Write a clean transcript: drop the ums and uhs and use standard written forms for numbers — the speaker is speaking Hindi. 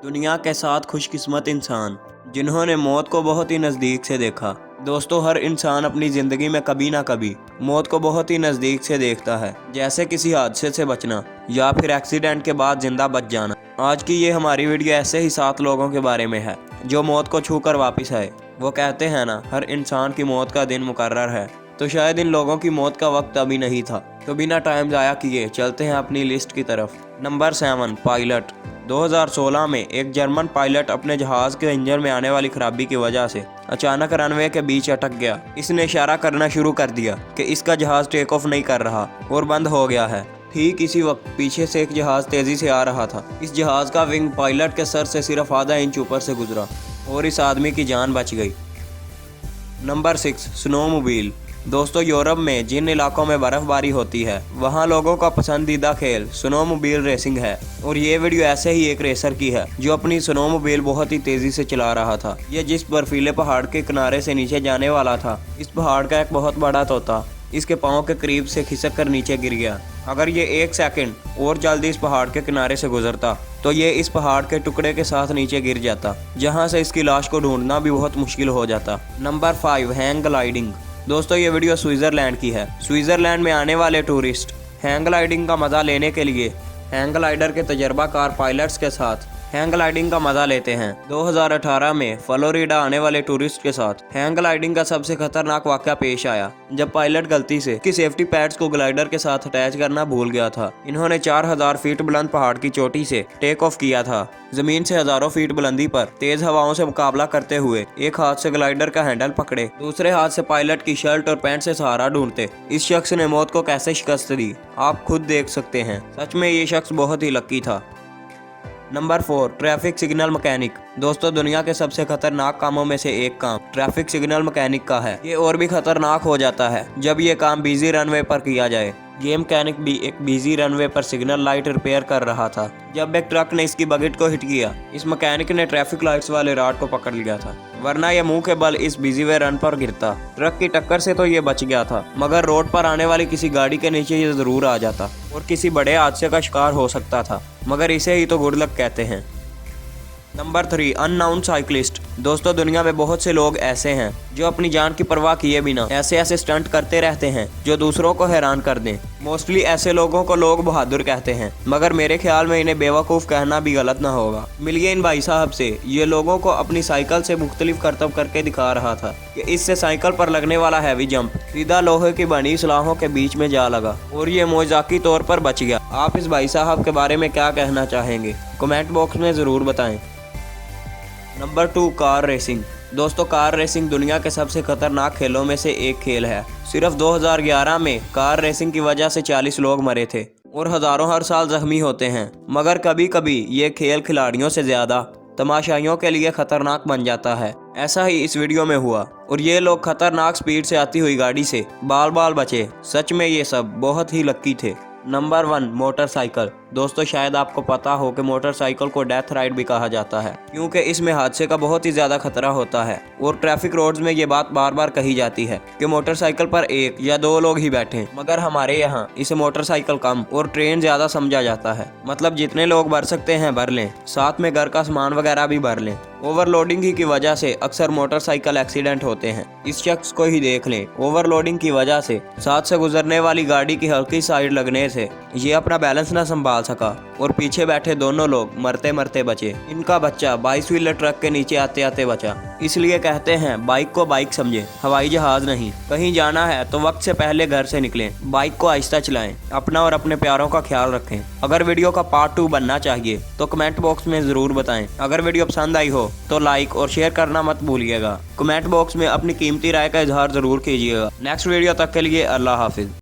दुनिया के 7 खुशकिस्मत इंसान जिन्होंने मौत को बहुत ही नज़दीक से देखा। दोस्तों, हर इंसान अपनी ज़िंदगी में कभी ना कभी मौत को बहुत ही नज़दीक से देखता है, जैसे किसी हादसे से बचना या फिर एक्सीडेंट के बाद जिंदा बच जाना। आज की ये हमारी वीडियो ऐसे ही 7 लोगों के बारे में है जो मौत को छू कर वापिस आए। वो कहते हैं ना, हर इंसान की मौत का दिन मुकर्रर है, तो शायद इन लोगों की मौत का वक्त अभी नहीं था। तो बिना टाइम ज़ाया किए चलते हैं अपनी लिस्ट की तरफ। Number 7, pilot. 2016 में एक जर्मन पायलट अपने जहाज़ के इंजन में आने वाली खराबी की वजह से अचानक रनवे के बीच अटक गया। इसने इशारा करना शुरू कर दिया कि इसका जहाज़ टेक ऑफ नहीं कर रहा और बंद हो गया है। ठीक इसी वक्त पीछे से एक जहाज़ तेज़ी से आ रहा था। इस जहाज़ का विंग पायलट के सर से सिर्फ आधा इंच ऊपर से गुजरा और इस आदमी की जान बच गई। Number 6, snowmobile. दोस्तों, यूरोप में जिन इलाकों में बर्फबारी होती है वहाँ लोगों का पसंदीदा खेल स्नोमोबाइल रेसिंग है। और ये वीडियो ऐसे ही एक रेसर की है जो अपनी स्नोमोबाइल बहुत ही तेजी से चला रहा था। ये जिस बर्फीले पहाड़ के किनारे से नीचे जाने वाला था, इस पहाड़ का एक बहुत बड़ा तोता इसके पाँव के करीब से खिसक कर नीचे गिर गया। अगर ये 1 सेकंड और जल्दी इस पहाड़ के किनारे से गुजरता तो ये इस पहाड़ के टुकड़े के साथ नीचे गिर जाता, जहाँ से इसकी लाश को ढूंढना भी बहुत मुश्किल हो जाता। Number 5, hang gliding. दोस्तों, ये वीडियो स्विट्ज़रलैंड की है। स्विट्ज़रलैंड में आने वाले टूरिस्ट हैंग ग्लाइडिंग का मज़ा लेने के लिए हैंग ग्लाइडर के तजर्बाकार पायलट्स के साथ हैंग ग्लाइडिंग का मजा लेते हैं। 2018 में फ्लोरिडा आने वाले टूरिस्ट के साथ हैंग ग्लाइडिंग का सबसे खतरनाक वाकया पेश आया, जब पायलट गलती से की सेफ्टी पैड्स को ग्लाइडर के साथ अटैच करना भूल गया था। इन्होंने 4000 फीट बुलंद पहाड़ की चोटी से टेक ऑफ किया था। जमीन से हजारों फीट बुलंदी पर तेज हवाओं से मुकाबला करते हुए एक हाथ से ग्लाइडर का हैंडल पकड़े, दूसरे हाथ से पायलट की शर्ट और पैंट से सहारा ढूंढते इस शख्स ने मौत को कैसे शिकस्त दी, आप खुद देख सकते हैं। सच में ये शख्स बहुत ही लकी था। Number 4, traffic signal mechanic. दोस्तों, दुनिया के सबसे खतरनाक कामों में से एक काम ट्रैफिक सिग्नल मैकेनिक का है। ये और भी खतरनाक हो जाता है जब ये काम बिजी रनवे पर किया जाए। ये मैकेनिक भी एक बिजी रनवे पर सिग्नल लाइट रिपेयर कर रहा था जब एक ट्रक ने इसकी बकेट को हिट किया। इस मैकेनिक ने ट्रैफिक लाइट्स वाले रॉड को पकड़ लिया था, वरना ये मुंह के बल इस बिजी वे रन पर गिरता। ट्रक की टक्कर से तो ये बच गया था, मगर रोड पर आने वाली किसी गाड़ी के नीचे ये जरूर आ जाता और किसी बड़े हादसे का शिकार हो सकता था, मगर इसे ही तो गुड लक कहते हैं। Number 3, unknown cyclist. दोस्तों, दुनिया में बहुत से लोग ऐसे हैं जो अपनी जान की परवाह किए बिना ऐसे स्टंट करते रहते हैं जो दूसरों को हैरान कर दें। मोस्टली ऐसे लोगों को लोग बहादुर कहते हैं, मगर मेरे ख्याल में इन्हें बेवकूफ़ कहना भी गलत ना होगा। मिलिए इन भाई साहब से। ये लोगों को अपनी साइकिल से मुख्तलिफ करतब करके दिखा रहा था कि इससे साइकिल पर लगने वाला हैवी जंप सीधा लोहे की बनी सलाखों के बीच में जा लगा और ये मौजाकी तौर पर बच गया। आप इस भाई साहब के बारे में क्या कहना चाहेंगे, कमेंट बॉक्स में ज़रूर बताएं। Number 2, car racing. दोस्तों, कार रेसिंग दुनिया के सबसे खतरनाक खेलों में से एक खेल है। सिर्फ 2011 में कार रेसिंग की वजह से 40 लोग मरे थे और हजारों हर साल जख्मी होते हैं। मगर कभी कभी ये खेल खिलाड़ियों से ज़्यादा तमाशाइयों के लिए खतरनाक बन जाता है। ऐसा ही इस वीडियो में हुआ और ये लोग खतरनाक स्पीड से आती हुई गाड़ी से बाल बाल बचे। सच में ये सब बहुत ही लकी थे। Number 1, motorcycle. दोस्तों, शायद आपको पता हो कि मोटरसाइकिल को डेथ राइड भी कहा जाता है, क्योंकि इसमें हादसे का बहुत ही ज़्यादा खतरा होता है और ट्रैफिक रोड्स में ये बात बार बार कही जाती है कि मोटरसाइकिल पर 1 या 2 लोग ही बैठें, मगर हमारे यहाँ इसे मोटरसाइकिल कम और ट्रेन ज़्यादा समझा जाता है। मतलब जितने लोग भर सकते हैं भर लें, साथ में घर का सामान वगैरह भी भर लें। ओवरलोडिंग ही की वजह से अक्सर मोटरसाइकिल एक्सीडेंट होते हैं। इस शख्स को ही देख लें, ओवरलोडिंग की वजह से साथ से गुजरने वाली गाड़ी की हल्की साइड लगने से ये अपना बैलेंस न संभाल सका और पीछे बैठे दोनों लोग मरते मरते बचे। इनका बच्चा 22 व्हीलर ट्रक के नीचे आते आते बचा। इसलिए कहते हैं, बाइक को बाइक समझें, हवाई जहाज नहीं। कहीं जाना है तो वक्त से पहले घर से निकलें, बाइक को आहिस्ता चलाएं, अपना और अपने प्यारों का ख्याल रखें। अगर वीडियो का पार्ट 2 बनना चाहिए तो कमेंट बॉक्स में ज़रूर बताएं। अगर वीडियो पसंद आई हो तो लाइक और शेयर करना मत भूलिएगा। कमेंट बॉक्स में अपनी कीमती राय का इजहार ज़रूर कीजिएगा। नेक्स्ट वीडियो तक के लिए अल्लाह हाफिज़।